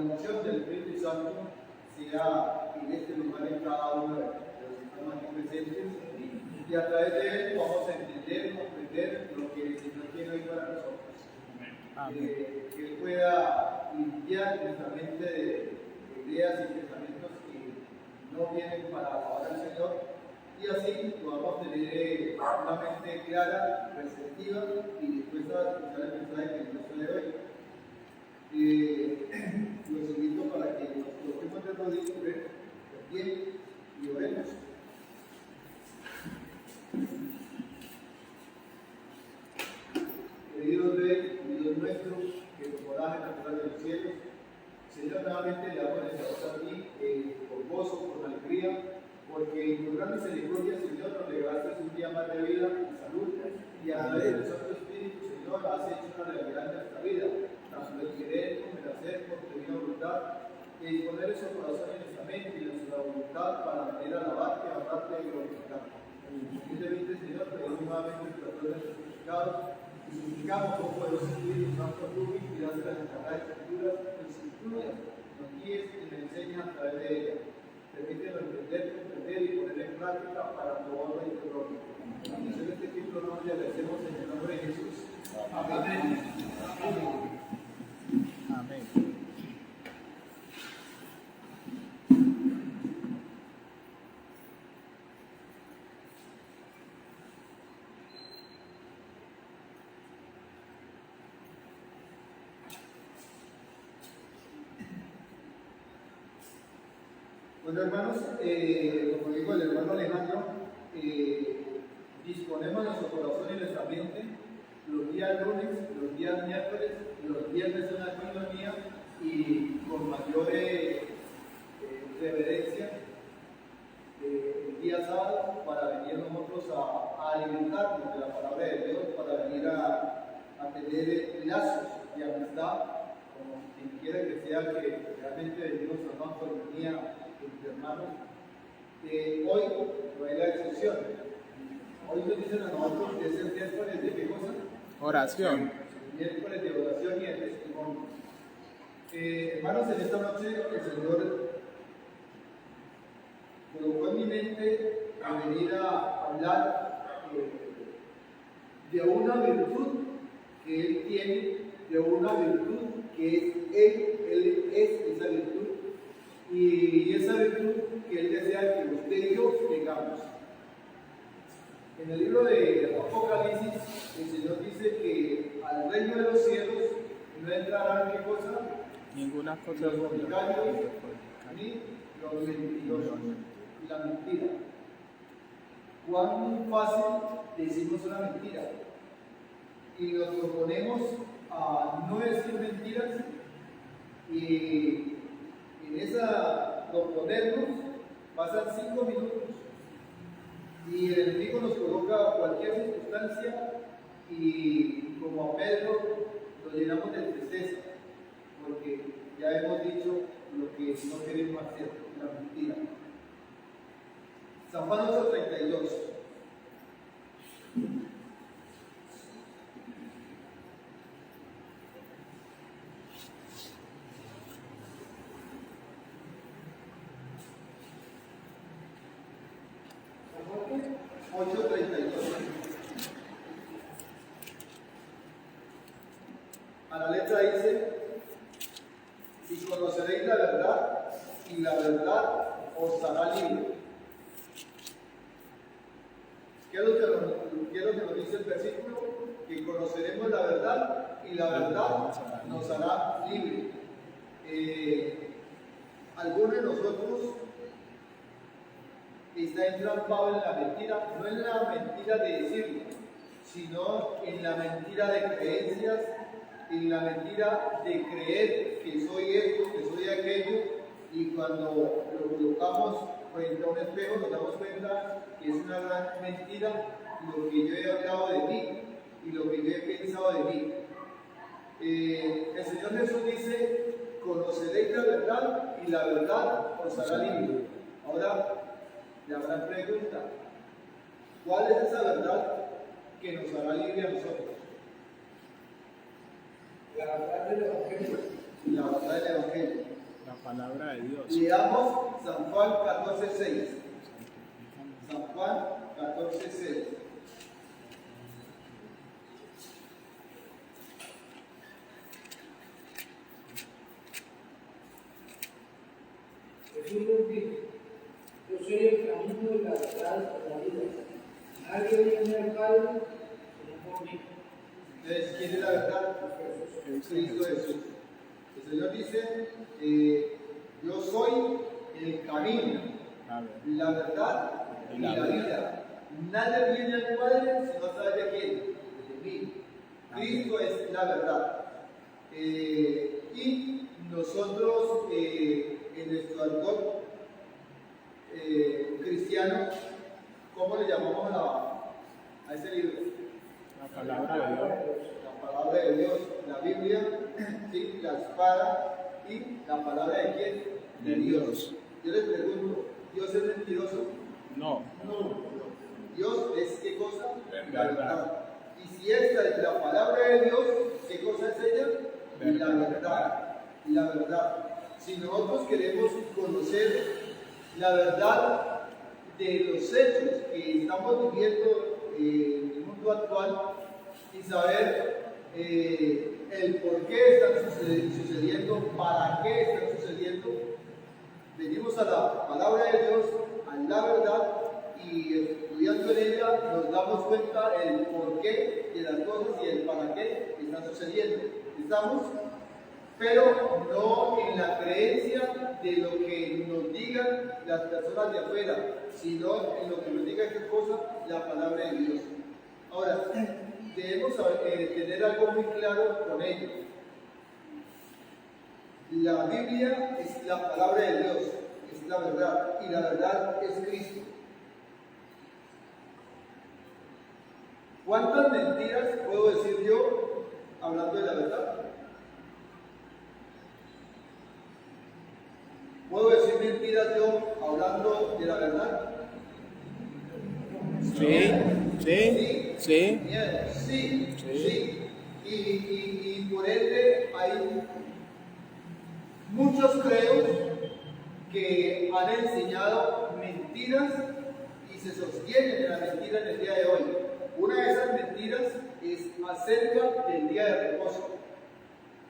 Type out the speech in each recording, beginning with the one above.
unción del Espíritu Santo sea en este lugar en cada uno de los que estamos aquí presentes, y a través de él vamos a entender, comprender lo que el Señor tiene hoy para nosotros. Que Él pueda limpiar nuestra mente de ideas y pensamientos que no vienen para alabar al Señor, y así podamos tener una mente clara, receptiva y dispuesta a escuchar el mensaje que Dios trae hoy. Los invito para que nos coloquemos de rodillas de pie y oremos. Querido Rey, Dios nuestro, que nos moras en la tierra de los cielos, Señor, nuevamente le damos gracias a ti por gozo, por alegría, porque en tu gran misericordia, Señor, nos regalaste un día más de vida y salud, y a través del Santo Espíritu, Señor, has hecho una realidad en nuestra vida, tanto el querer como el hacer por tu divina voluntad, y poner esos corazones en nuestra mente y en nuestra voluntad para venir a alabarte, a honrarte y glorificarte. Humildemente, Señor, pedimos nuevamente el perdón de nuestros pecados y suplicamos por poderoso Espíritu Santo, tú inspiras las Sagradas Escrituras, nos instruyas, nos guíes y nos enseñas a través de ellas. Permítenos entender, comprender y poner en práctica para tu honra y tu gloria. En este título nos agradecemos en el nombre de Jesús. Amén. Amén. Bueno, hermanos, como dijo el hermano Alejandro, disponemos nuestro corazón y nuestra mente los días lunes, los días miércoles, los viernes de una coinonía y con mayor reverencia el día sábado para venir nosotros a alimentarnos de la palabra de Dios, para venir a tener lazos de amistad, como quien quiera que sea, que realmente venimos a una coinonía entre hermanos. Hoy no hay la excepción. Hoy nos dicen a nosotros que es el miércoles de qué cosa? Oración. El miércoles de oración y de testimonio. Hermanos, en esta noche el Señor colocó en mi mente a venir a hablar de una virtud que Él tiene, de una virtud que es Él es esa virtud, y esa virtud que Él desea que usted y yo tengamos. En el libro de Apocalipsis, el Señor dice que al reino de los cielos no entrarán, ¿qué cosa? Ninguna cosa. Los fornicarios ni los mentirosos y la mentira. Cuán fácil decimos una mentira y nos proponemos a no decir mentiras, y en esa proponernos pasan 5 minutos y el enemigo nos coloca cualquier circunstancia y como a Pedro lo llenamos de tristeza porque ya hemos dicho lo que no queremos hacer, la mentira. San Juan 8:32. A la letra dice: y conoceréis la verdad, y la verdad os hará libre. ¿Qué es lo que nos dice el versículo? Que conoceremos la verdad, y la verdad nos hará libre. Algunos de nosotros está entrampado en la mentira, no en la mentira de decirlo, sino en la mentira de creencias, en la mentira de creer que soy esto, que soy aquello, y cuando lo colocamos frente a un espejo nos damos cuenta que es una gran mentira lo que yo he hablado de mí y lo que yo he pensado de mí. El Señor Jesús dice: conoceréis la verdad y la verdad os hará libre. Ahora, la gran pregunta: ¿cuál es esa verdad que nos hará libre a nosotros? La verdad del Evangelio. La verdad del Evangelio. La palabra de Dios. Leamos San Juan 14:6. San Juan 14:6. Jesús nos dijo: yo soy el camino y la verdad y la vida. Nadie viene al Padre sino por mí. Entonces, ¿quién es la verdad? Cristo Jesús. El Señor dice, yo soy el camino, la verdad y la vida. Nadie viene al Padre si no sabe de quién, de mí. Cristo es la verdad. Y nosotros, en nuestro argot cristiano, ¿cómo le llamamos a ese libro? La palabra de Dios. La palabra de Dios, la Biblia, ¿sí? La espada y la palabra de quién? De Dios. Yo les pregunto, ¿Dios es mentiroso? No. No. Dios es ¿qué cosa? La Verdad. verdad. Y si esta es la palabra de Dios, ¿qué cosa es ella? La verdad. La verdad. Si nosotros queremos conocer la verdad de los hechos que estamos viviendo en el mundo actual y saber el por qué están sucediendo, para qué están sucediendo, venimos a la palabra de Dios, a la verdad, y estudiando en ella nos damos cuenta el por qué de las cosas y el para qué están sucediendo. ¿Estamos? Pero no en la creencia de lo que nos digan las personas de afuera, sino en lo que nos diga qué cosa, la palabra de Dios. Ahora, debemos tener algo muy claro con ello. La Biblia es la palabra de Dios, es la verdad, y la verdad es Cristo. ¿Cuántas mentiras puedo decir yo hablando de la verdad? ¿Puedo decir mentiras yo hablando de la verdad? Sí, sí, sí. Bien, sí. Y por ende hay muchos creos que han enseñado mentiras y se sostienen en la mentira en el día de hoy. Una de esas mentiras es acerca del día de reposo.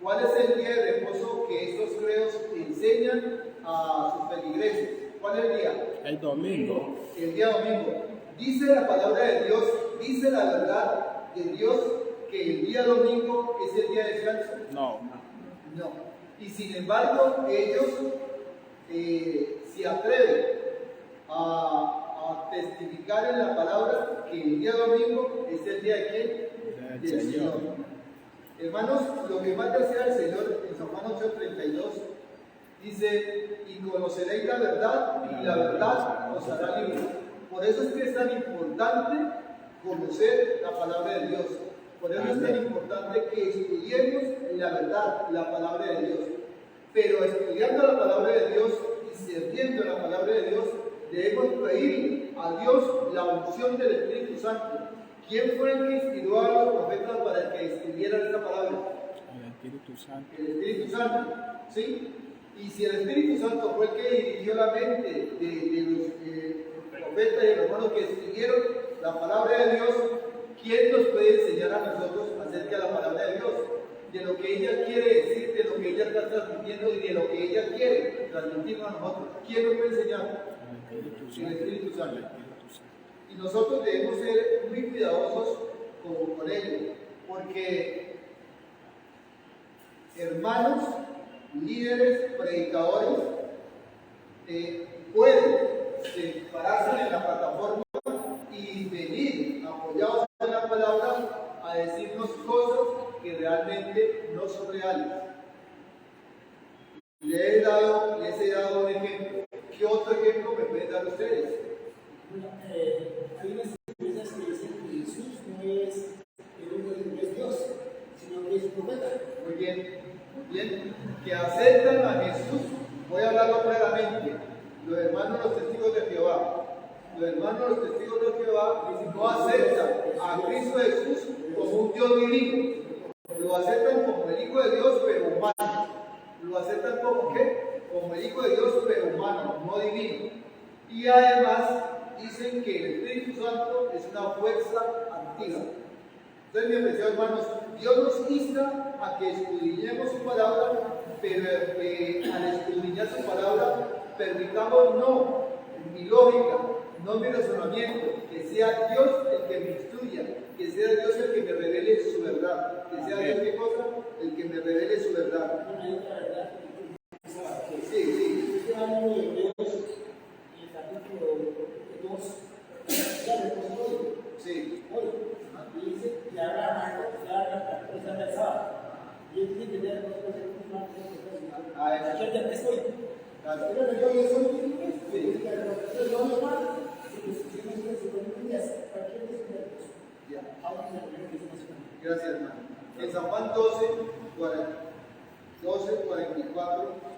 ¿Cuál es el día de reposo que estos creos enseñan a sus feligreses? ¿Cuál es el día? El domingo. El día domingo. Dice la palabra de Dios, dice la verdad de Dios que el día domingo es el día de descanso. No. No. Y sin embargo, ellos se atreven a testificar en la palabra que el día domingo es el día de quién? Del Señor. Hermanos, lo que más desea el Señor en San Juan 8:32 dice, y conoceréis la verdad y la verdad os hará libres. Por eso es que es tan importante conocer la palabra de Dios. Por eso es tan importante que estudiemos la verdad, la palabra de Dios. Pero estudiando la palabra de Dios y sirviendo la palabra de Dios, debemos pedir a Dios la unción del Espíritu Santo. ¿Quién fue el que inspiró a los profetas para que escribieran esta palabra? El Espíritu Santo. El Espíritu Santo, ¿sí? Y si el Espíritu Santo fue el que dirigió la mente de los profetas y hermanos que escribieron la palabra de Dios, ¿quién nos puede enseñar a nosotros acerca de la palabra de Dios? De lo que ella quiere decir, de lo que ella está transmitiendo y de lo que ella quiere transmitirnos a nosotros. ¿Quién nos puede enseñar? El Espíritu Santo. Y nosotros debemos ser muy cuidadosos con ello, porque hermanos, líderes, predicadores, pueden pararse en la plataforma y venir apoyados en la palabra a decirnos cosas que realmente no son reales. Les he dado un ejemplo. ¿Qué otro ejemplo me pueden dar ustedes? Hay unas iglesias que dicen que Jesús no es Dios, sino que es un profeta. Muy bien, que aceptan a Jesús. Voy a hablarlo claramente. Los hermanos, los testigos de Jehová. Los hermanos, los testigos de Jehová no aceptan a Cristo Jesús como un Dios divino. Lo aceptan como el Hijo de Dios, pero humano. Lo aceptan como ¿qué? Y además dicen que el Espíritu Santo es una fuerza activa. Entonces, mi apreciados hermanos, Dios nos insta a que escudriñemos su palabra, pero al escudriñar su palabra, permitamos no mi lógica, no mi razonamiento, que sea Dios el que me instruya, que sea Dios el que me revele su verdad, que sea Dios qué cosa, el que me revele su verdad. Bueno, hay otra verdad que Sí, sí, este año de Hebreos, en el capítulo 2, ya me puso hoy. sí. Y dice, y ahora cosa del sábado. Y él tiene que tener dos cosas más Ah, eso. que el estoy. Claro. Pero yo soy un entonces no me mal, si no se pueden días, cualquier cosa. Ya. Ahora se puede decir. Gracias, hermano. En San Juan 12, 44.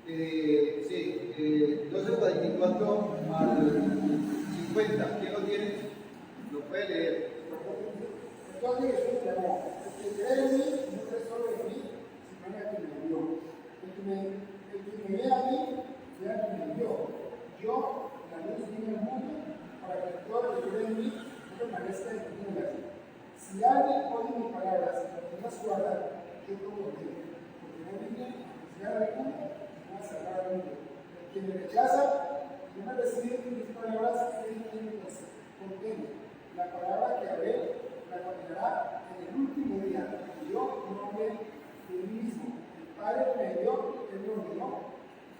Sí, 12:44 al 50. ¿Quién lo tiene? Lo puede leer. Entonces Jesús llamó: el que cree en mí, no cree solo en mí, sino en el que me envió. El que me ve a mí, ve a quien me envió. Yo, la luz vino al mundo, para que todo el que cree en mí no permanezca en tinieblas. Si alguien oye mis palabras y las guarda, yo como digo, porque no vine a juzgar al mundo, sino a salvar al mundo. El que me rechaza y no ha recibido mis palabras, él tiene contento. La palabra que hablé la condenará en el último día. Y yo no hablé de mí mismo. El Padre me dio, él me ordenó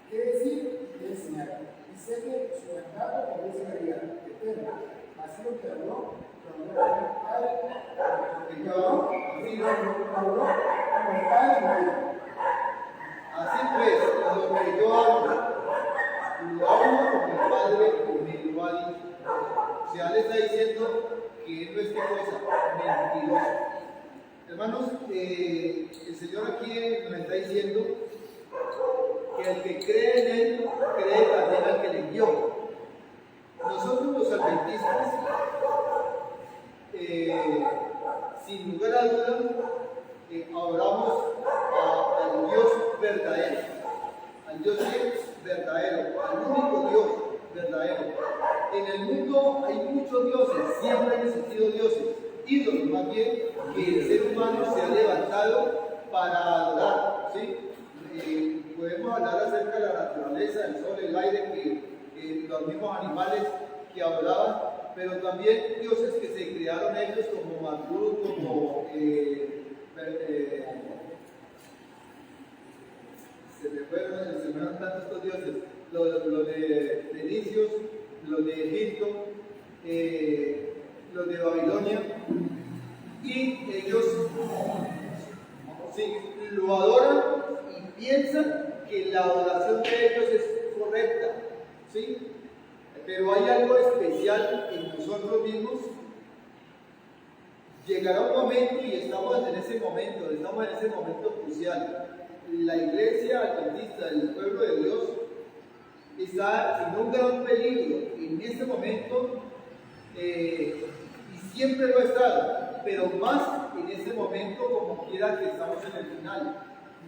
qué decir y qué enseñar. Y sé que su mandato obedece la vida eterna. Así lo que habló con el Padre, Porque yo habló, habló como el Padre me dio. así pues, lo que yo hablo, lo hablo como el Padre me lo ha dicho. O sea, le está diciendo que él no es qué cosa, mentiroso. Hermanos, el Señor aquí nos está diciendo que el que cree en Él, cree también al que le envió. Nosotros los adventistas, sin lugar a dudas, adoramos al Dios verdadero, al Dios verdadero, al único Dios verdadero. En el mundo hay muchos dioses, siempre han existido dioses, ídolos más bien, que el ser humano se ha levantado para adorar. ¿Sí? Podemos hablar acerca de la naturaleza, el sol, el aire, que los mismos animales que adoraban, pero también dioses que se crearon ellos como Marduk, como se me fueron tantos estos dioses, los de Fenicios, los de Egipto, los de Babilonia, y ellos sí, lo adoran y piensan que la adoración de ellos es correcta, ¿sí? Pero hay algo especial en nosotros mismos. Llegará un momento, y estamos en ese momento crucial. La iglesia adventista, el pueblo de Dios, está en un gran peligro en este momento, y siempre lo ha estado, pero más en este momento, como quiera que estamos en el final.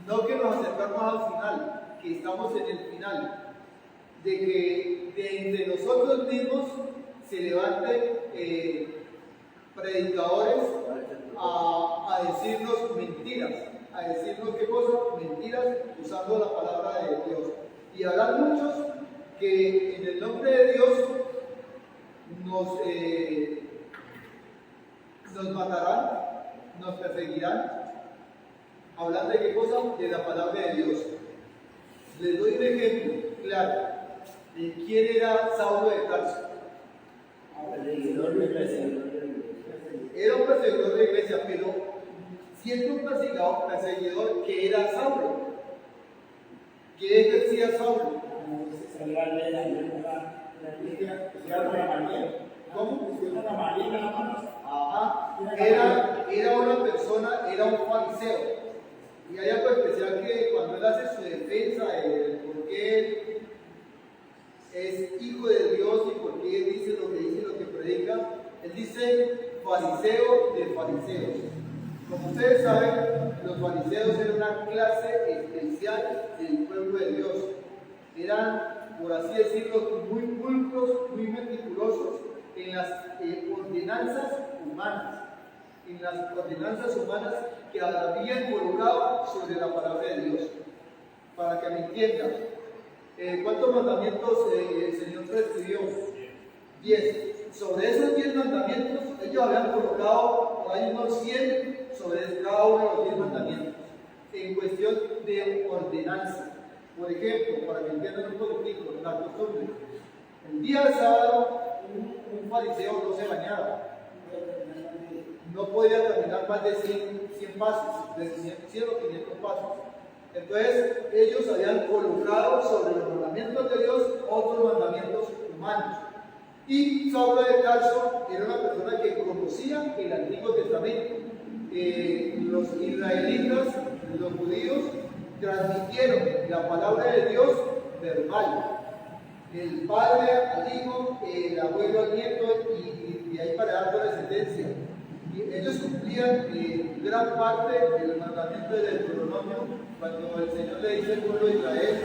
No que nos acercamos al final, que estamos en el final. De que de entre nosotros mismos se levanten predicadores a decirnos mentiras. A decirnos qué cosa, mentiras, usando la palabra de Dios. Y habrá muchos que en el nombre de Dios nos matarán, nos perseguirán, hablando de qué cosa, de la palabra de Dios. Les doy un ejemplo claro de quién era Saulo de Tarso. Era un perseguidor de la iglesia, pero siendo un perseguidor que era Saulo, que ejercía Saulo. ¿Cómo? Ajá. Era una persona, era un fariseo. Y hay algo especial que cuando él hace su defensa de por qué él es hijo de Dios y por qué dice lo que dice, lo que predica. Él dice fariseo de fariseos. Como ustedes saben, los fariseos eran una clase especial del pueblo de Dios. Eran, por así decirlo, muy pulcros, muy meticulosos en las ordenanzas humanas. En las ordenanzas humanas que habían colocado sobre la palabra de Dios. Para que me entiendan, ¿cuántos mandamientos el Señor prescribió? 10. Sobre esos 10 mandamientos, ellos habían colocado por ahí unos 100 sobre cada uno de los 10 mandamientos, en cuestión de ordenanza. Por ejemplo, para que entiendan un poquito, la costumbre. El día del sábado, un fariseo no se bañaba. No podía caminar más de 100 pasos, de 100 o 500 pasos. Entonces, ellos habían colocado sobre los mandamientos de Dios otros mandamientos humanos. Y Saulo de Tarso era una persona que conocía el Antiguo Testamento. Los israelitas, los judíos, transmitieron la palabra de Dios verbal. El padre al hijo, el abuelo al nieto, y de ahí para dar toda descendencia. Y ellos cumplían gran parte del mandamiento del Deuteronomio cuando el Señor le dice al pueblo de Israel,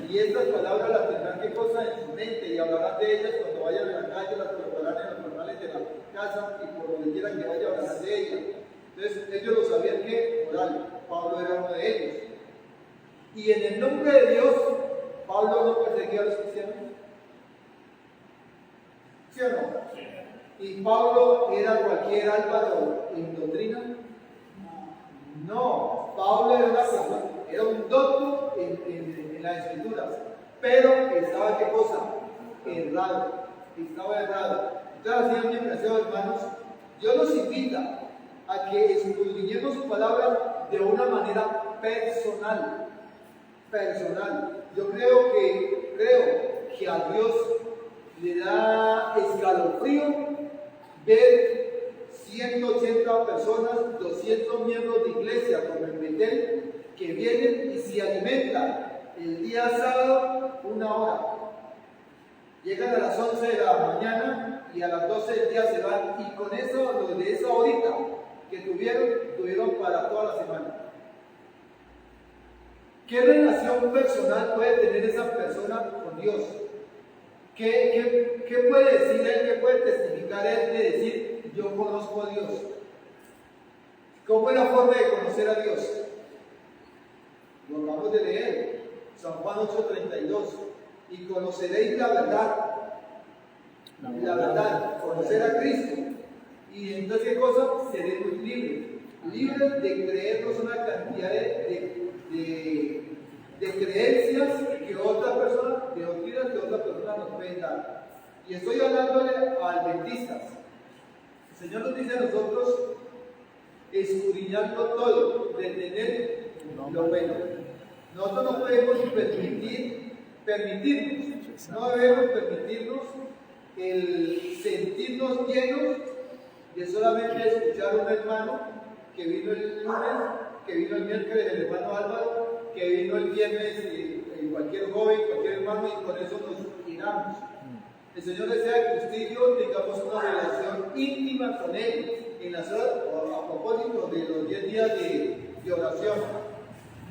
y estas palabras las tendrán que cosa en su mente y hablarán de ellas cuando vayan a la calle, las colocarán en los portales de la casa y por donde quieran que vaya hablarán de ellas. Entonces ellos lo sabían que oral, Pablo era uno de ellos. Y en el nombre de Dios, Pablo no perseguía a los cristianos. ¿Sí o no? ¿Y Pablo era cualquier Álvaro en doctrina? No, Pablo era una persona, era un doctor en las escrituras, pero estaba, ¿qué cosa? Errado, estaba errado. Entonces, así, mis preciados hermanos, Dios nos invita a que escudriñemos su palabra de una manera personal. Yo creo que a Dios le da escalofrío ver 180 personas, 200 miembros de iglesia como el Betel, que vienen y se alimentan el día sábado 1 hora. Llegan a las 11 de la mañana y a las 12 del día se van, y con eso, lo de esa horita que tuvieron para toda la semana. ¿Qué relación personal puede tener esa persona con Dios? ¿Qué puede decir él? ¿Qué puede testificar él de decir, yo conozco a Dios? ¿Cómo es la forma de conocer a Dios? Lo acabamos de leer, San Juan 8:32. Y conoceréis la verdad. La verdad, conocer a Cristo. Y entonces, ¿qué cosa? Seremos libres. Libres de creernos una cantidad de creencias que otra persona, de doctrinas que otra persona nos puede dar. Y estoy hablándole a adventistas. El Señor nos dice a nosotros escudriñando todo, detener lo bueno. Nosotros no podemos permitirnos, no debemos permitirnos el sentirnos llenos de solamente escuchar a un hermano que vino el lunes, que vino el miércoles, el hermano Álvaro, que vino el viernes, cualquier joven, cualquier hermano, y con eso nos llenamos. El Señor desea que usted y yo tengamos una relación íntima con Él en las horas, a propósito de los 10 días de oración.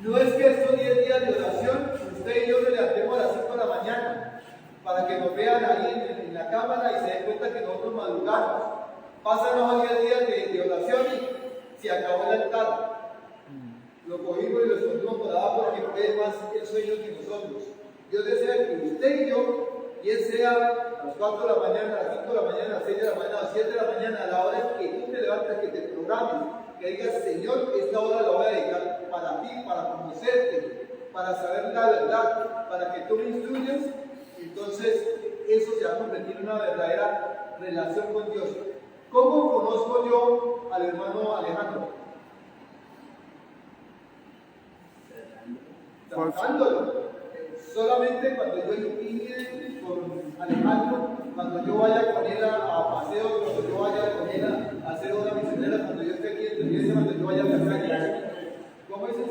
No es que estos 10 días de oración usted y yo nos levantemos a las 5 de la mañana para que nos vean ahí en la cámara y se den cuenta que nosotros madrugamos. Pasan los 10 días de oración y se acabó el altar. Lo cogimos y lo escondimos por abajo porque puede más el sueño que nosotros. Dios desea que usted y yo, bien sea a las 4 de la mañana, a las 5 de la mañana, a las 6 de la mañana, a las 7 de la mañana, a la hora que tú te levantas, que te programes, que digas, Señor, esta hora la voy a dedicar para ti, para conocerte, para saber la verdad, para que tú me instruyas. Entonces, eso se va a convertir en una verdadera relación con Dios. ¿Cómo conozco yo al hermano Alejandro? Tratándolo. Solamente cuando yo inicie con Alejandro, cuando yo vaya con él a paseos, cuando yo vaya con él a hacer obra misionera, cuando yo esté aquí en la iglesia, cuando yo vaya a la calle. ¿Cómo es eso?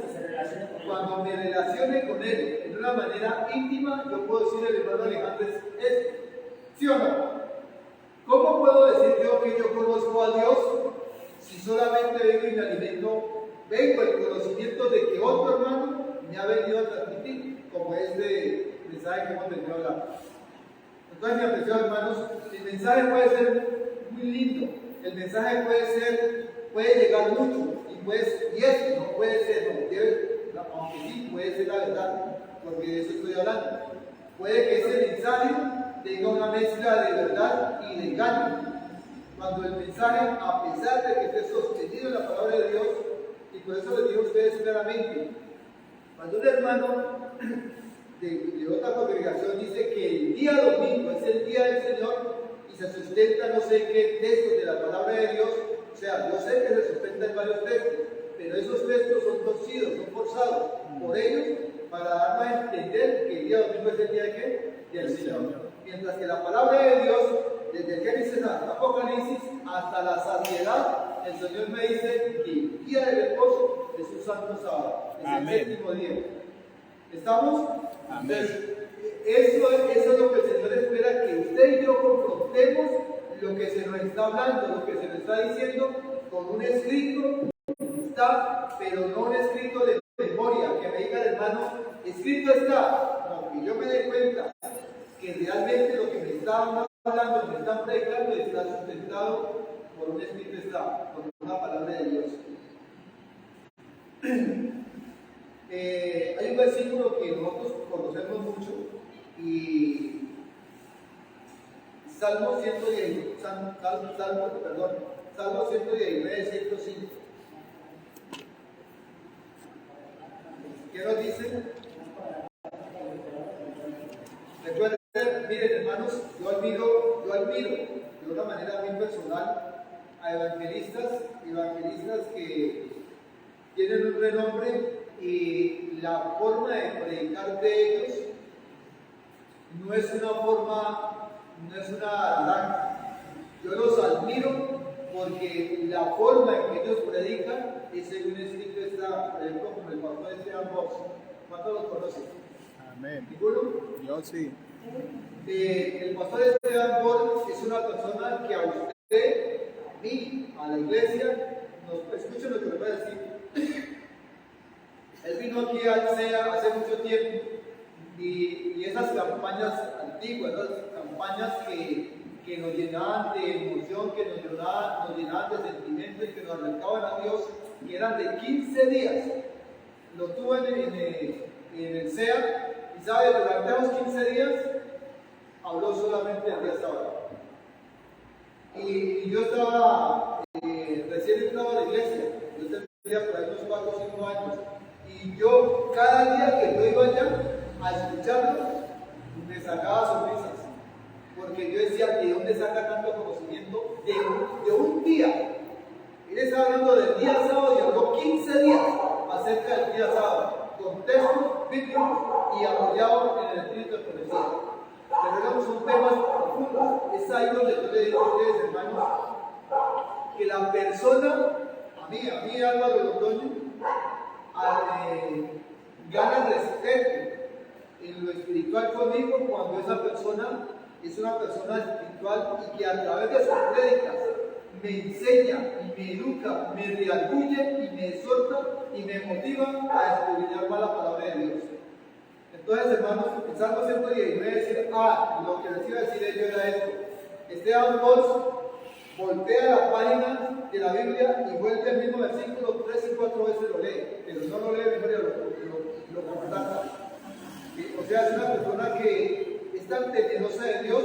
Cuando me relacione con él en una una manera íntima, yo puedo decirle al hermano Alejandro esto, ¿sí o no? ¿Cómo puedo decir yo que yo conozco a Dios si solamente vengo y me alimento, vengo el conocimiento de que otro hermano me ha venido a transmitir, como este mensaje que hemos venido a hablar? Entonces, mi apreciados hermanos, el mensaje puede ser muy lindo, el mensaje puede llegar mucho, y eso no puede ser, aunque sí puede ser la verdad, porque de eso estoy hablando. Puede que ese mensaje tenga una mezcla de verdad y de engaño. Cuando el mensaje, a pesar de que esté sostenido en la palabra de Dios, y por eso les digo a ustedes claramente, cuando un hermano de otra congregación dice que el día domingo es el día del Señor y se sustenta no sé qué textos de la palabra de Dios, o sea, yo sé que se sustenta en varios textos, pero esos textos son torcidos, son forzados por ellos para darnos a entender que el día domingo es el día de ¿qué? Del Señor. Mientras que la palabra de Dios, desde el Génesis hasta Apocalipsis, hasta la saciedad, el Señor me dice que el día de reposo es un santo sábado, es el séptimo día. ¿Estamos? Amén. Eso es lo que el Señor espera, que usted y yo confrontemos lo que se nos está hablando, lo que se nos está diciendo, con un escrito, está, pero no un escrito de memoria, que me diga el hermano, escrito está, no, que yo me dé cuenta que realmente lo que me está hablando, me están predicando, está sustentado por un escrito está, por una palabra de Dios. Hay un versículo que nosotros conocemos mucho y Salmo 119, 105. ¿Qué nos dice? Recuerden, miren hermanos, yo admiro de una manera muy personal a evangelistas que tienen un renombre y la forma de predicar de ellos no es una naranja. Yo los admiro porque la forma en que ellos predican es en un escrito está, por ejemplo, como el pastor Esteban Box. ¿Cuántos los conocen? Amén. ¿Ninguno? Yo sí. El pastor Esteban Box es una persona que a usted, a mí, a la iglesia, escuchen lo que les voy a decir. Él vino aquí al CEA hace mucho tiempo y esas campañas antiguas, esas campañas que nos llenaban de emoción, que nos llenaban de sentimientos y que nos acercaban a Dios, que eran de 15 días. Lo tuve en el CEA y sabe, durante esos 15 días habló solamente el día sábado. Y yo estaba recién entrado a la iglesia, yo tenía por ahí unos 4 o 5 años. Y yo, cada día que yo iba allá a escucharlo, me sacaba sonrisas. Porque yo decía, ¿de dónde saca tanto conocimiento? De un día. Él estaba hablando del día sábado y habló 15 días acerca del día sábado, con textos bíblicos y apoyado en el espíritu de profecía. Pero éramos un temas profundos. Es ahí donde yo le digo a ustedes, hermanos, que la persona, a mí Álvaro Londoño, gana respeto en lo espiritual conmigo cuando esa persona es una persona espiritual y que a través de sus prédicas me enseña y me educa, me redarguye y me exhorta y me motiva a escudriñar más la palabra de Dios. Entonces, hermanos, el Salmo 119 decir, lo que les iba a decir ellos era esto. Esteban Box voltea la página de la Biblia y vuelve el mismo versículo 3 y 4 veces lo lee, pero no lo lee de memoria, lo contacta. O sea, es una persona que es tan temerosa de Dios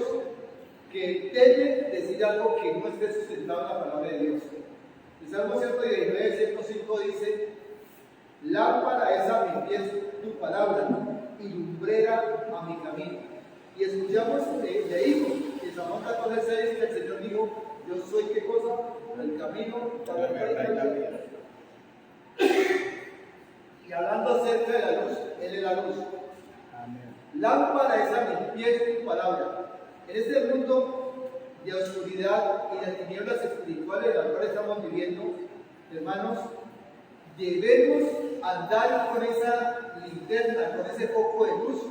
que teme decir algo que no esté sustentado en la palabra de Dios. El Salmo 119, 105 dice, lámpara es a mis pies tu palabra y lumbrera a mi camino. Y escuchamos, leímos en San Juan 14:6 que el Señor dijo, yo soy qué cosa, el camino, la verdad y la vida. Y hablando acerca de la luz, Él es la luz. Amén. Lámpara es a mis pies tu palabra. En este mundo de oscuridad y de tinieblas espirituales en las cuales estamos viviendo, hermanos, debemos andar con esa linterna, con ese foco de luz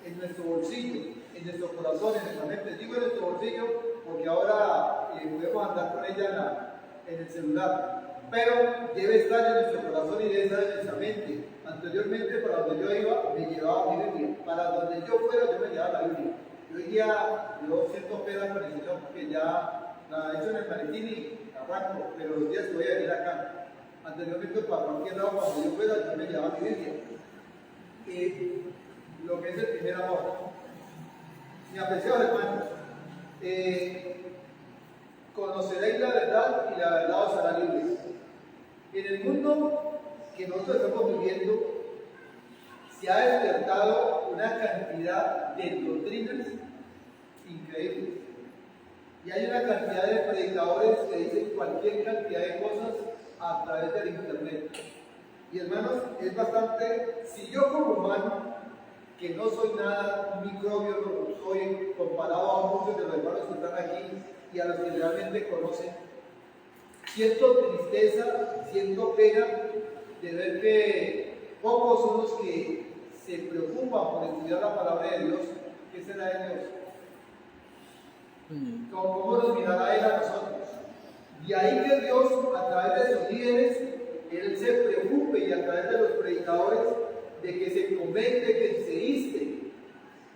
en nuestro bolsillo, en nuestro corazón, en nuestra mente. Digo en nuestro bolsillo porque ahora podemos andar con ella en el celular, pero debe estar en nuestro corazón y debe estar en nuestra mente. Anteriormente, para donde yo iba, me llevaba mi Biblia. Para donde yo fuera, yo me llevaba la Biblia. Y hoy día yo siento pena con el Señor porque ya la he hecho en el maletín y arranco, pero los días que voy a venir acá. Anteriormente, para cualquier lado, cuando yo fuera, yo me llevaba mi Biblia. Lo que es el primer amor. Mi apreciados hermanos, conoceréis la verdad y la verdad os hará libres. En el mundo que nosotros estamos viviendo, se ha despertado una cantidad de doctrinas increíbles. Y hay una cantidad de predicadores que dicen cualquier cantidad de cosas a través del internet. Y hermanos, es bastante, si yo como humano, que no soy nada, un microbio, no soy comparado a muchos de los hermanos que están aquí y a los que realmente conocen, siento tristeza, siento pena de ver que pocos son los que se preocupan por estudiar la palabra de Dios. ¿Qué será de Dios? ¿Cómo nos mirará Él a nosotros? Y ahí que Dios, a través de sus líderes, Él se preocupe y a través de los predicadores, de que se comente, que se inste,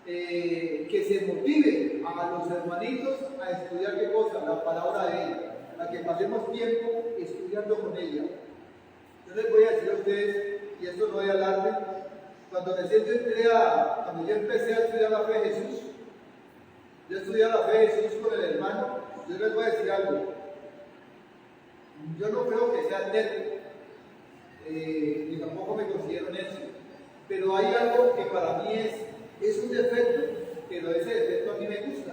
que se motive a los hermanitos a estudiar qué cosa, la palabra de Él, a que pasemos tiempo estudiando con ella. Yo les voy a decir a ustedes, y esto no voy a hablarle, cuando yo empecé a estudiar la fe de Jesús, yo estudié la fe de Jesús con el hermano, yo les voy a decir algo. Yo no creo que sea terco, ni tampoco me considero necio, pero hay algo que para mí es un defecto, pero ese defecto a mí me gusta.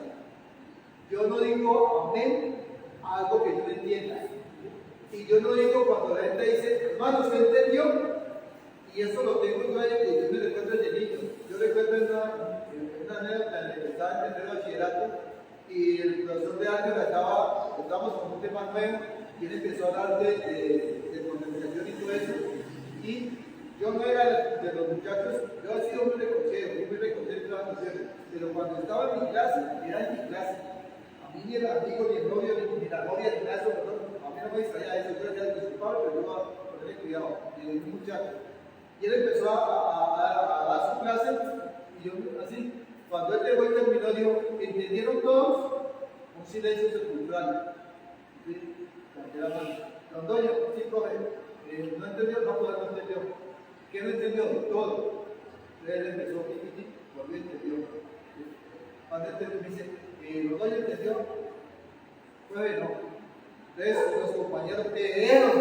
Yo no digo amén a algo que yo no entienda. Y yo no digo cuando la gente dice, hermano, ¿usted entendió? Y eso lo tengo yo me recuerdo desde niño. Yo recuerdo una anécdota en la que estaba en el bachillerato y el profesor de álgebra estábamos con un tema nuevo y él empezó a hablar de concentración y todo eso. Y yo no era de los muchachos, yo he sido muy reconcero, pero cuando estaba en mi clase, era en mi clase. A mí ni el amigo, ni el novio, ni la novia, ni nada, a mí no me distraía eso, yo era disculpable, pero yo iba a ponerle cuidado, un muchacho. Y él empezó a dar su clase, y yo así, cuando él llegó y terminó, dijo, ¿entendieron todos? Un silencio sepulcral. ¿Sí? Don Doña, sí, profe, ¿no entendió? No, pues no entendió. ¿Qué no entendió? Todo. Entonces él empezó, volvió y entendió. Cuando él me dice, ¿Don Doña entendió? Pues no. Entonces los compañeros, Don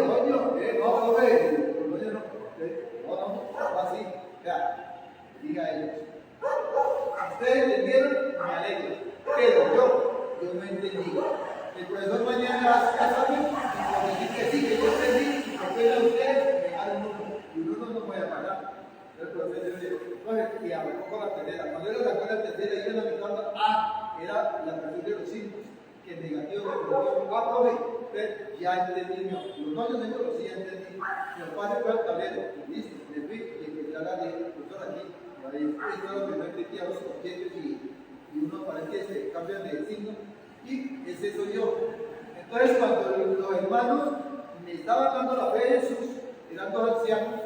Doña, no, profe, Don Doña no. No, así, ya, diga a ellos. Ustedes entendieron, me alegro, pero yo no entendí. El profesor mañana hace caso a mí, y me dice que sí, que yo entendí, y después a ustedes me dan un número, y uno no voy a pagar. El profesor dice, y arrancó con la tercera. Cuando él sacó la tercera, iba en la mitad, era la canción de los signos, que el negativo de positivo, profe, ya entendí, los no yo sí ya entendí. Los padres fue al tablero, y listo, me fui y empecé a hablar de profesor aquí. Esto es lo que no entendía los objetos y uno parece que se cambian de signo, y ese soy yo. Entonces, cuando los hermanos me estaban dando la fe de Jesús, eran dos ancianos,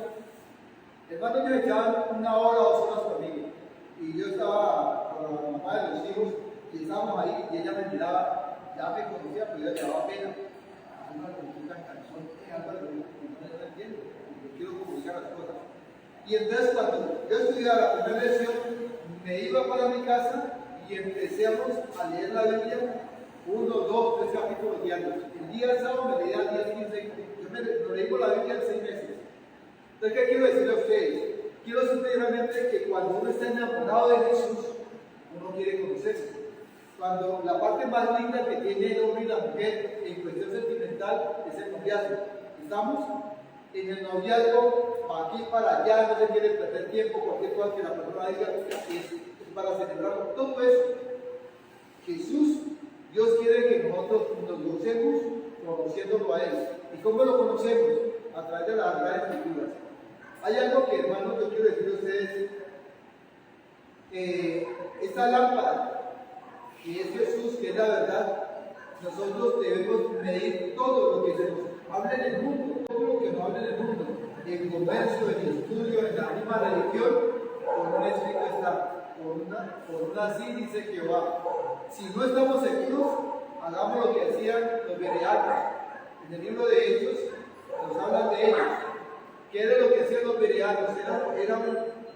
hermanos me echaban 1 hora o 2 horas conmigo, y yo estaba con la mamá de los hijos, y estábamos ahí, y ella me miraba, ya me conocía, pero ella le daba pena. Álvaro, me tan cansón, Álvaro, no entiendo, yo quiero comunicar las cosas. Y entonces cuando yo estudiaba la primera lección, me iba para mi casa y empecemos a leer la Biblia 1, 2, 3 capítulos diarios. El día sábado me leía 10, 15, yo leímos la Biblia en 6 meses. Entonces, ¿qué quiero decirle a ustedes? Quiero decirles realmente que cuando uno está enamorado de Jesús, uno quiere conocerse. Cuando la parte más linda que tiene el hombre y la mujer en cuestión sentimental es el noviazgo. Estamos en el noviazgo, para aquí, para allá, no se quiere perder tiempo, cualquier cosa que la persona diga, es para celebrarlo. Todo eso, Jesús, Dios quiere que nosotros nos gocemos conociéndolo a Él. ¿Y cómo lo conocemos? A través de las Sagradas Escrituras. Hay algo que, hermanos, yo quiero decir a ustedes. Esta lámpara, que es Jesús, que es la verdad, nosotros debemos medir todo lo que se nos habla en el mundo, todo lo que nos habla en el mundo, en el comercio, en el estudio, en la misma religión, por un escrito está, por una sí dice Jehová. Si no estamos seguros, hagamos lo que hacían los bereanos. En el libro de Hechos nos hablan de ellos. ¿Qué era lo que hacían los bereanos?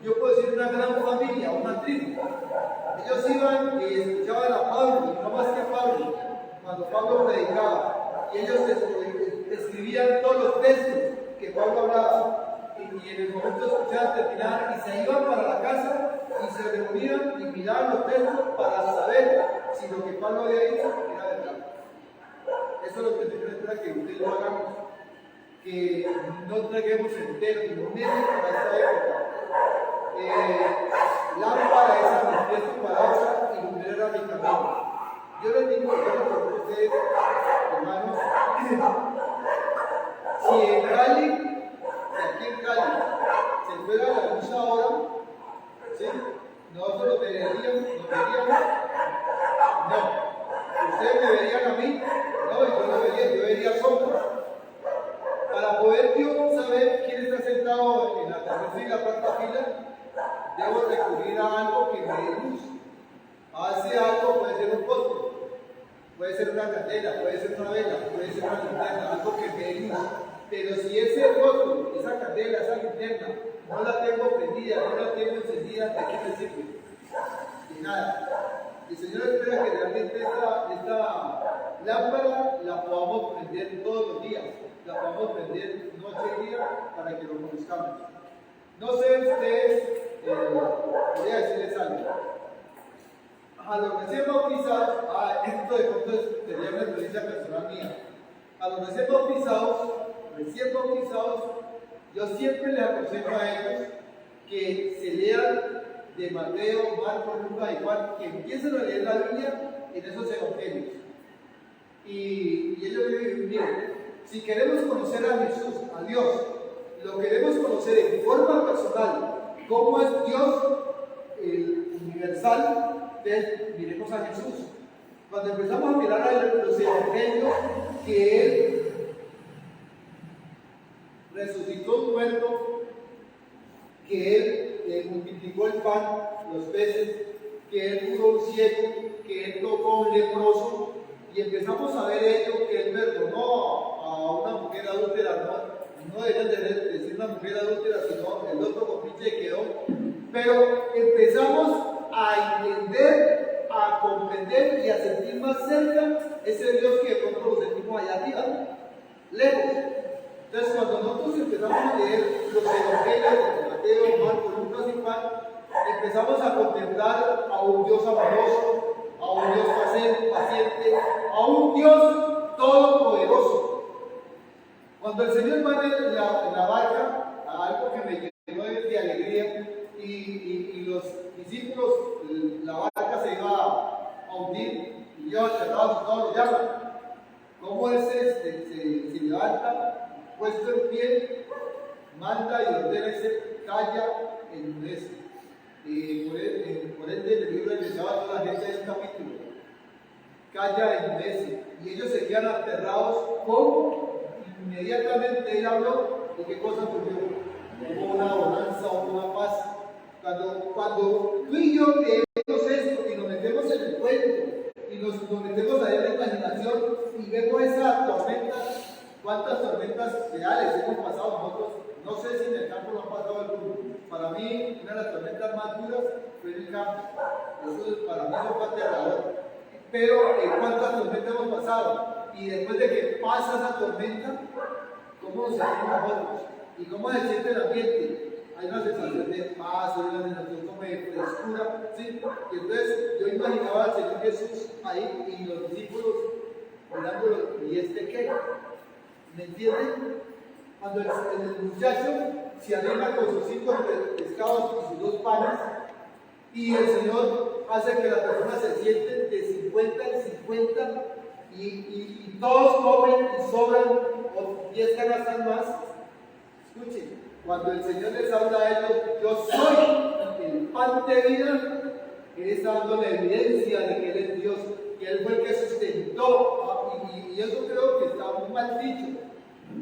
Yo puedo decir, una gran familia, una tribu. Ellos iban y escuchaban a Pablo, y no más que a Pablo, cuando Pablo predicaba. Y ellos escribían todos los textos que Pablo hablaba. Y en el momento de escuchar, terminaban y se iban para la casa y se reunían y miraban los textos para saber si lo que Pablo había dicho era verdad. Eso es lo que el Señor espera que ustedes lo hagamos. Que no traguemos entero ni medio para esta época. Lámpara es a mi pie tu palabra y lumbrera mi camino. Yo les digo a ustedes, hermanos, si aquí en Cali se fuera la luz ahora, ¿sí? Nosotros lo veríamos, no. Ustedes me verían a mí, no, yo vería sombras. Para poder yo saber quién está sentado en la tercera y la cuarta fila, debo recurrir a algo que me dé luz. Hace algo, puede ser un poste, puede ser una candela, puede ser una vela, puede ser una linterna, algo que me dé luz. Pero si ese poste, esa candela, esa linterna, no la tengo prendida, no la tengo encendida, ¿de qué me sirve? De nada. El Señor espera que realmente esta lámpara la podamos prender todos los días, la podamos prender noche y día para que lo conozcamos. No sé ustedes, voy a decirles algo. A los recién bautizados, esto de pronto sería una experiencia personal mía. A los recién bautizados, yo siempre les aconsejo a ellos que se lean de Mateo, Marcos, Lucas y Juan, que empiecen a leer la Biblia en esos evangelios. Y ellos dicen, miren, si queremos conocer a Jesús, a Dios, lo queremos conocer en forma personal, cómo es Dios universal, entonces miremos a Jesús. Cuando empezamos a mirar a los evangelios, que Él resucitó un muerto, que Él multiplicó el pan, los peces, que Él curó un ciego, que Él tocó a un leproso, y empezamos a ver ello, que Él perdonó a una mujer adúltera, no deberían decir una mujer adúltera, sino el otro compinche quedó, pero empezamos a entender, a comprender y a sentir más cerca ese Dios que de pronto lo sentimos allá arriba, lejos. Entonces, cuando nosotros empezamos a leer los evangelios de Mateo, Marcos, Lucas y Juan, empezamos a contemplar a un Dios amoroso, a un Dios paciente, a un Dios todopoderoso. Cuando el Señor va en la barca, algo que me llenó de alegría, y los discípulos, la barca se iba a hundir, y ellos todos lo llaman. ¿Cómo Él se levanta? Puesto en pie, manda y ordena, calla, enmudece. Por ende, en el libro de Yeshua, toda la gente del capítulo, calla, enmudece. Y ellos seguían aterrados. ¿Cómo? Inmediatamente Él habló, ¿de qué cosa ocurrió? Hubo una bonanza, hubo una paz. Cuando tú y yo leemos esto y nos metemos en el cuento y nos metemos allá en la imaginación y vemos esa tormenta. ¿Cuántas tormentas reales hemos pasado nosotros? No sé si en el campo lo han pasado algunos. Para mí, una de las tormentas más duras fue en el campo. Eso para mí fue aterrador. Pero, ¿cuántas tormentas hemos pasado? Y después de que pasa esa tormenta, ¿cómo nos sentimos nosotros? ¿Y cómo se siente el ambiente? Hay una sensación de paz, hay una sensación como de frescura, ¿sí? Y entonces yo imaginaba al Señor Jesús ahí y los discípulos mirándolo, ¿y este qué? ¿Me entienden? Cuando el muchacho se anima con sus 5 pescados y sus 2 panes, y el Señor hace que la persona se siente de 50 en 50, y todos comen y sobran, o 10 canastas más, Escuchen, cuando el Señor les habla a ellos, yo soy el pan de vida, Él está dando la evidencia de que Él es Dios, que Él fue el que sustentó, y eso creo que está muy mal dicho,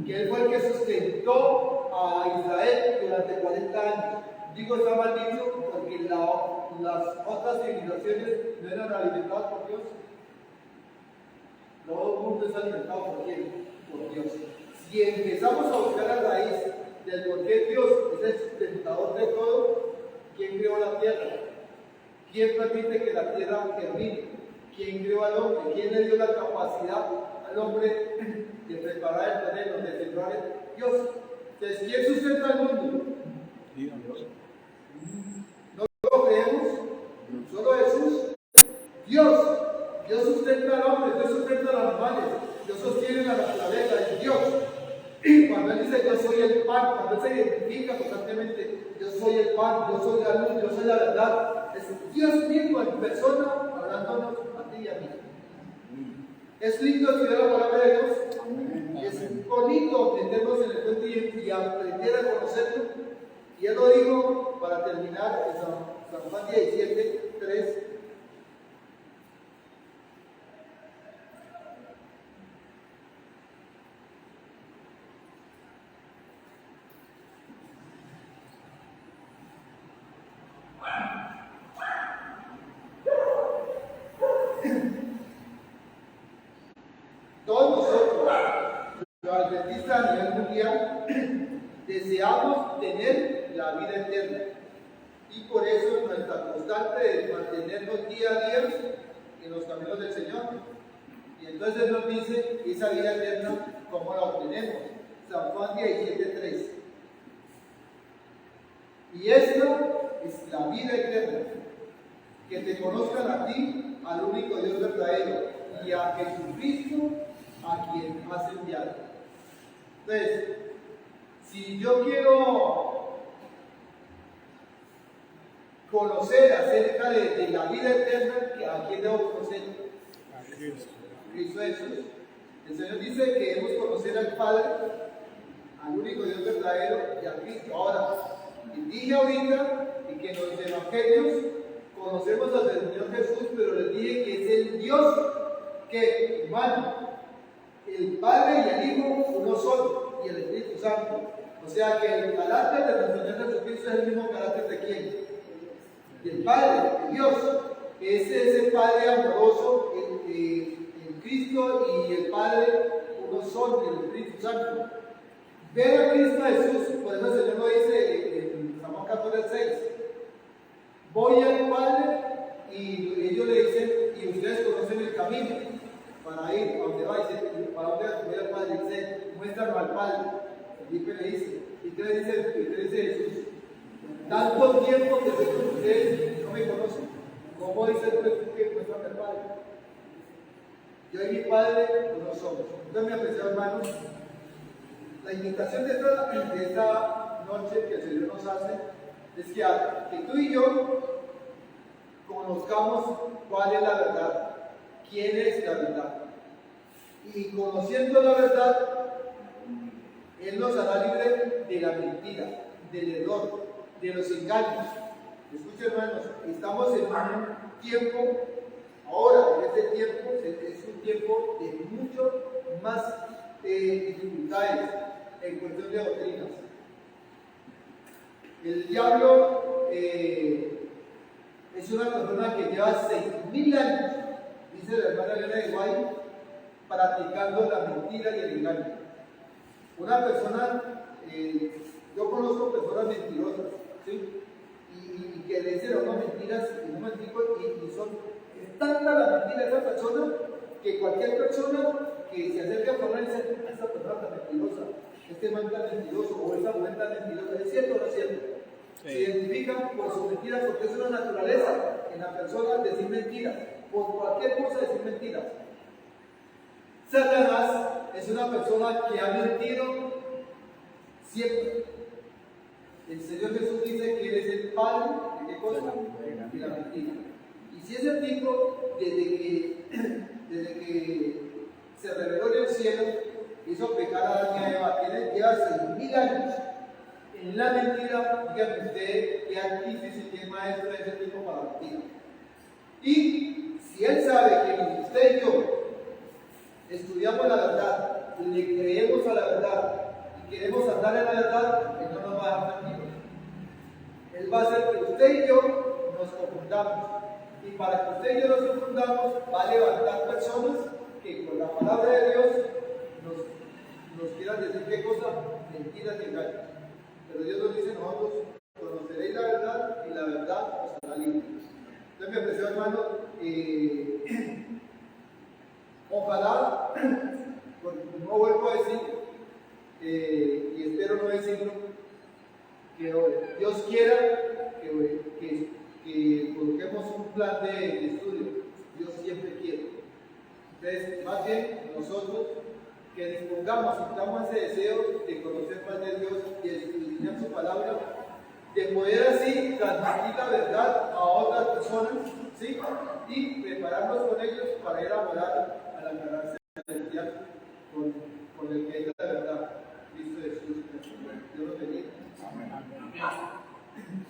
que Él fue el que sustentó a Israel durante 40 años. Digo está mal dicho porque las otras civilizaciones no eran alimentadas por Dios. Todo el mundo es alimentado por quién? Por Dios. Si empezamos a buscar la raíz del por qué Dios es el sustentador de todo, ¿quién creó la tierra? ¿Quién permite que la tierra germine? ¿Quién creó al hombre? ¿Quién le dio la capacidad al hombre de preparar el terreno, de sembrar el Dios? Entonces, ¿quién sustenta el mundo? Dios. ¿No lo creemos? ¿Solo Jesús? Dios. Dios sustenta al hombre, Dios sustenta a los animales, Dios sostiene la naturaleza, es Dios. Y cuando Él dice yo soy el pan, cuando Él se identifica constantemente, yo soy el pan, yo soy la luz, yo soy la verdad, es Dios mismo en persona hablándonos a ti y a mí. Es lindo estudiar la palabra de Dios, es bonito meternos en el cuento y aprender a conocerlo. Y Él lo dijo para terminar en San Juan 17, 3. Todos nosotros, los adventistas a nivel mundial, deseamos tener la vida eterna. Y por eso nuestra constante es mantenernos día a día en los caminos del Señor. Y entonces nos dice esa vida eterna, ¿cómo la obtenemos? San Juan 17:3. Y esta es la vida eterna, que te conozcan a ti, al único Dios verdadero, y a Jesucristo, a quien has enviado. Entonces, si yo quiero conocer acerca de la vida eterna, ¿a quién debo conocer? A Cristo. Cristo Jesús. El Señor dice que debemos conocer al Padre, al único Dios verdadero y a Cristo. Ahora, dije ahorita que en los evangelios conocemos al Señor Jesús, pero les dije que es el Dios que humano. El Padre y el Hijo uno solo, y el Espíritu Santo. O sea que el carácter de nuestro Señor Jesucristo es el mismo carácter de quién? Del Padre, de Dios. Ese Padre amoroso, el Cristo y el Padre uno son, el Espíritu Santo. Ver a Cristo Jesús, por eso el Señor lo dice en San Juan 14:6. Voy al Padre y ellos le dicen, y ustedes conocen el camino para ir, a donde va, y dice, ¿para dónde voy al Padre? Y dice, muéstranos al Padre. Felipe le dice, y usted le dice Jesús, tanto tiempo que ustedes no me conocen, ¿cómo dice Jesús que muéstrame al Padre? Yo y mi Padre no somos. Entonces, mi apreciado hermano, la invitación de esta noche que el Señor nos hace es que tú y yo conozcamos cuál es la verdad, quién es la verdad. Y conociendo la verdad, Él nos hará libre de la mentira, del error, de los engaños. Escuchen, hermanos, estamos en un tiempo, ahora, en este tiempo, es un tiempo de mucho más dificultades en cuestión de doctrinas. El diablo es una persona que lleva 6.000 años, dice la hermana Elena de Guay, practicando la mentira y el engaño. Una persona, yo conozco personas mentirosas, ¿sí? Y que le dicen a unas mentiras en un momentico y son, es tanta la mentira de esa persona que cualquier persona que se acerque a hablar dice, esa persona tan mentirosa, este man tan mentiroso o esa mujer tan mentirosa, ¿es cierto o no es cierto? Sí. Se identifican por sus mentiras porque es una naturaleza en la persona decir mentiras, por cualquier cosa decir mentiras. Satanás es una persona que ha mentido siempre. El Señor Jesús dice que Él es el padre de qué cosa? De la mentira. Y si ese tipo, desde que se reveló en el cielo, hizo pecar a Adán y a Eva, lleva 6.000 años En la mentira, dígame usted qué artífice y qué maestro de ese tipo para mentir. Y si él sabe que usted y yo estudiamos la verdad, le creemos a la verdad y queremos andar en la verdad, él no nos va a dejar tranquilos. Él va a hacer que usted y yo nos confundamos. Y para que usted y yo nos confundamos, va a levantar personas que con la palabra de Dios nos quieran decir qué cosa, mentiras y engaños. Pero Dios nos dice nosotros, conoceréis la verdad y la verdad os hará libres. Entonces, mi apreciado hermano, ojalá, porque no vuelvo a decir, y espero no decirlo, que Dios quiera que coloquemos un plan de estudio. Dios siempre quiere. Entonces, más bien nosotros que dispongamos y tengamos ese deseo de conocer más de Dios y de escudriñar su palabra, de poder así transmitir la verdad a otras personas, ¿sí? Y prepararnos con ellos para ir a morar a la ganancia celestial con el que es la verdad, Cristo Jesús. Dios los bendiga. Amén.